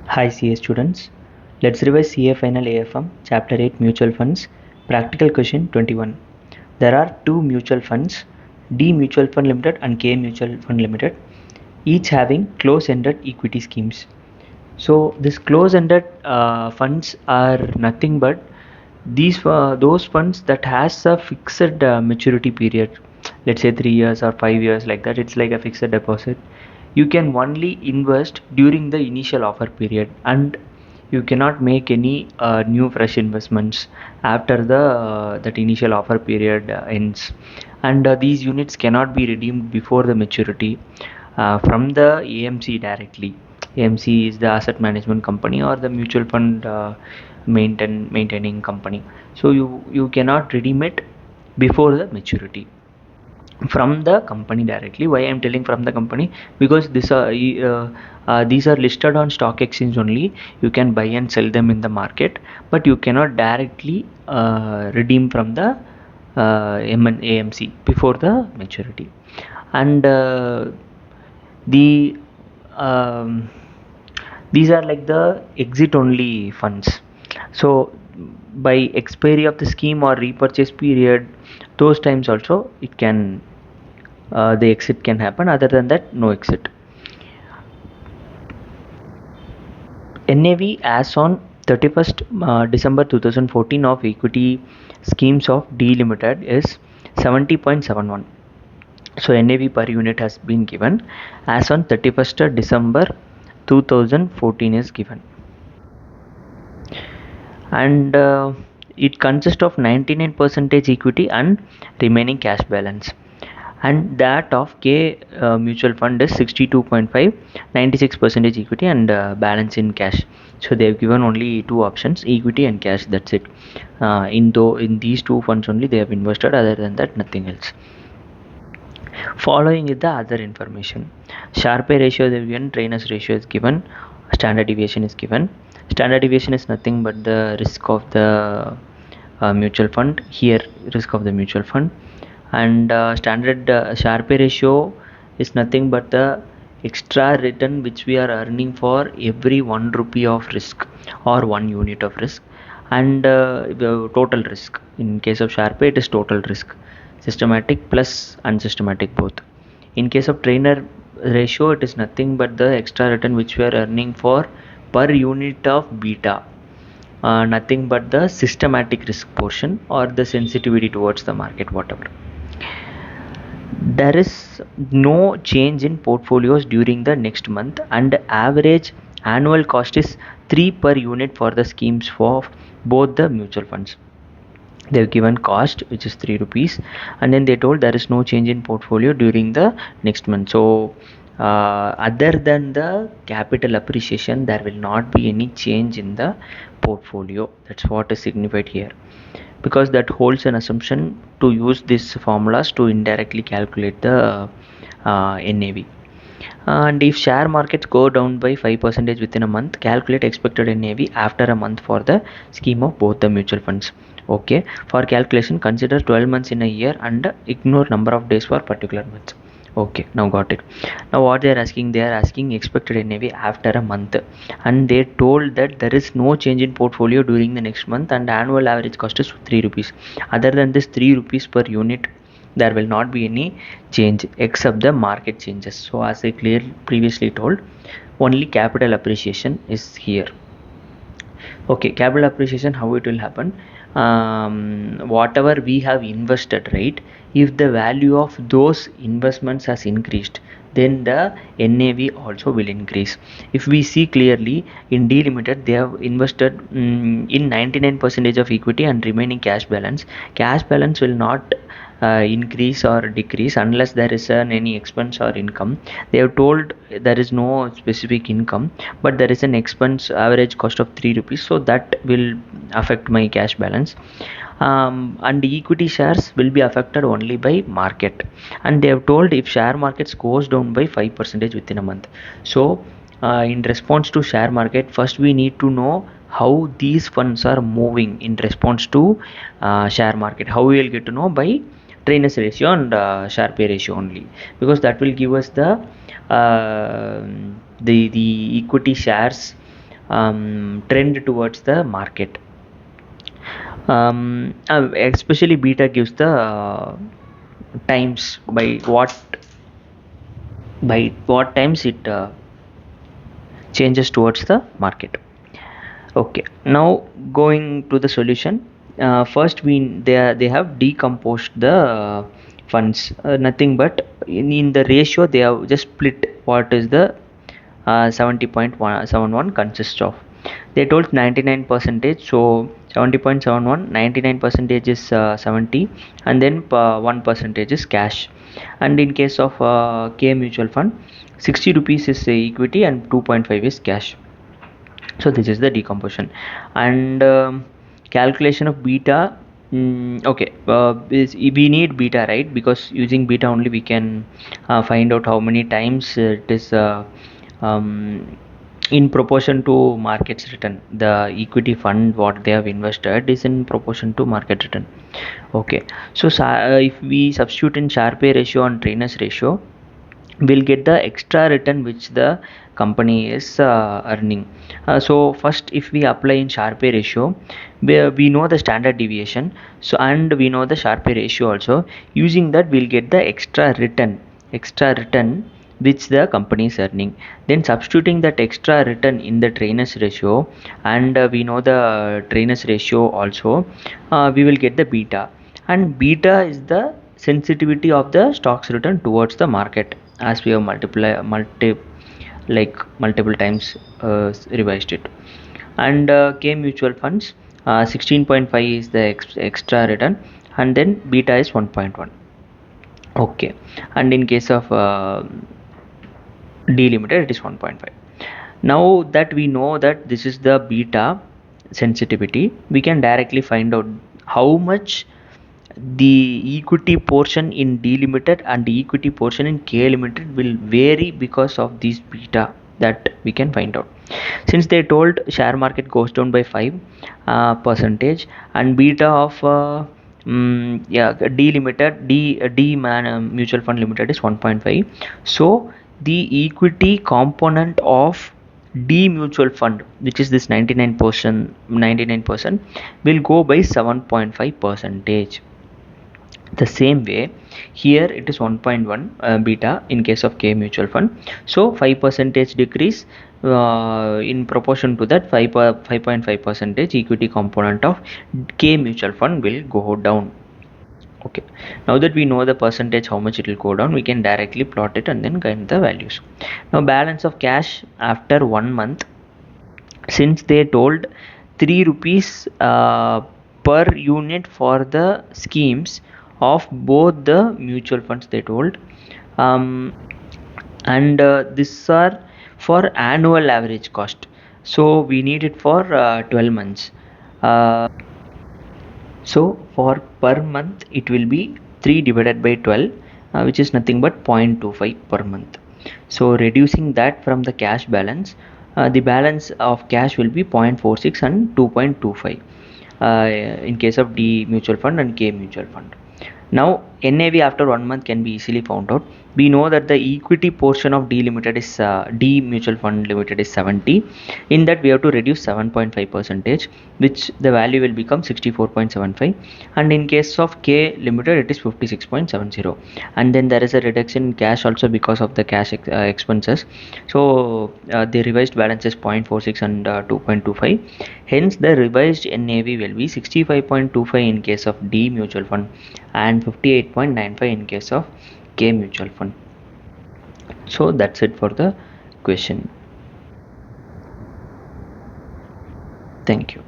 Hi CA students, let's revise CA Final AFM Chapter 8 Mutual Funds. Practical question 21. There are two mutual funds, D Mutual Fund Limited and K Mutual Fund Limited, each having close-ended equity schemes. So these close-ended funds are nothing but those funds that has a fixed maturity period, let's say 3 years or 5 years, like that. It's like a fixed deposit. You can only invest during the initial offer period, and you cannot make any new fresh investments after the that initial offer period ends. And these units cannot be redeemed before the maturity from the AMC directly. AMC is the asset management company or the mutual fund maintaining company. So you cannot redeem it before the maturity from the company directly. Why I'm telling from the company? Because these are listed on stock exchange only. You can buy and sell them in the market, but you cannot directly redeem from the AMC before the maturity. And the um, these are like the exit only funds. So by expiry of the scheme or repurchase period, those times also it can the exit can happen. Other than that, no exit. NAV as on 31st December 2014 of equity schemes of D Limited is 70.71. So NAV per unit has been given as on 31st December 2014 is given. And it consists of 99% equity and remaining cash balance. And that of K mutual fund is 62.5, 96% equity and balance in cash. So they have given only two options, equity and cash. That's it. In these two funds only they have invested. Other than that, nothing else. Following is the other information. Sharpe ratio is given, Trainer's ratio is given, standard deviation is given. Standard deviation is nothing but the risk of the mutual fund. Here, risk of the mutual fund. And standard Sharpe ratio is nothing but the extra return which we are earning for every 1 rupee of risk or 1 unit of risk. And the total risk. In case of Sharpe, it is total risk, systematic plus unsystematic both. In case of trainer ratio, it is nothing but the extra return which we are earning for per unit of beta, nothing but the systematic risk portion or the sensitivity towards the market, whatever. There is no change in portfolios during the next month, and average annual cost is 3 per unit for the schemes for both the mutual funds. They've given cost which is 3 rupees, and then they told there is no change in portfolio during the next month. So other than the capital appreciation, there will not be any change in the portfolio. That's what is signified here, because that holds an assumption to use these formulas to indirectly calculate the NAV. And if share markets go down by 5% within a month, calculate expected NAV after a month for the scheme of both the mutual funds. Okay, for calculation consider 12 months in a year and ignore number of days for particular months. Okay, now got it. Now what they are asking expected NAV after a month, and they told that there is no change in portfolio during the next month and annual average cost is 3 rupees. Other than this 3 rupees per unit, there will not be any change except the market changes. So as I previously told, only capital appreciation is here. Okay, capital appreciation, how it will happen? Whatever we have invested, right, if the value of those investments has increased, then the NAV also will increase. If we see clearly, in D Limited they have invested in 99% of equity and remaining cash balance. Cash balance will not increase or decrease unless there is any expense or income. They have told there is no specific income, but there is an expense average cost of 3 rupees, so that will affect my cash balance. And equity shares will be affected only by market, and they have told if share markets goes down by 5% within a month. So in response to share market, first we need to know how these funds are moving in response to share market. How we will get to know? By trainers ratio and Sharpe ratio only, because that will give us the equity shares trend towards the market. Especially beta gives the times by what times it changes towards the market. Okay, now going to the solution. First, they have decomposed the funds. Nothing but in the ratio they have just split what is the 70.71 consists of. They told 99 percentage, so 70.71, 99 percentage is 70, and then 1 percentage is cash. And in case of K mutual fund, 60 rupees is equity and 2.5 is cash. So this is the decomposition. And calculation of beta. Okay, we need beta, right? Because using beta only we can find out how many times it is um, in proportion to market's return. The equity fund what they have invested is in proportion to market return. Okay, so if we substitute in Sharpe ratio and trainers ratio, we'll get the extra return which the company is earning. So first, if we apply in Sharpe ratio, we know the standard deviation, so and we know the Sharpe ratio also. Using that, we'll get the extra return which the company is earning. Then substituting that extra return in the trainers ratio, and we know the trainers ratio also, we will get the beta. And beta is the sensitivity of the stocks return towards the market, as we have multiple times revised it. And K mutual funds, 16.5 is the extra return, and then beta is 1.1. Okay, and in case of D limited, it is 1.5. Now that we know that this is the beta sensitivity, we can directly find out how much the equity portion in D limited and the equity portion in K limited will vary because of this beta that we can find out. Since they told share market goes down by 5 percentage, and beta of yeah, D limited D man mutual fund limited is 1.5, so the equity component of D mutual fund, which is this 99%, will go by 7.5 percentage. The same way, here it is 1.1 beta in case of K mutual fund, so 5 percentage decrease, in proportion to that 5.5 percentage equity component of K mutual fund will go down. Okay, now that we know the percentage how much it will go down, we can directly plot it and then get the values. Now balance of cash after 1 month, since they told 3 rupees per unit for the schemes of both the mutual funds, they told, um, and these are for annual average cost, so we need it for 12 months. uh, so for per month it will be 3 divided by 12, which is nothing but 0.25 per month. So reducing that from the cash balance, the balance of cash will be 0.46 and 2.25 in case of D mutual fund and K mutual fund. Now NAV after 1 month can be easily found out. We know that the equity portion of D limited is D mutual fund limited is 70. In that we have to reduce 7.5 percentage, which the value will become 64.75. And in case of K limited, it is 56.70. And then there is a reduction in cash also because of the cash expenses. So the revised balance is 0.46 and 2.25. Hence the revised NAV will be 65.25 in case of D mutual fund and 58.95 in case of K mutual fund. So that's it for the question. Thank you.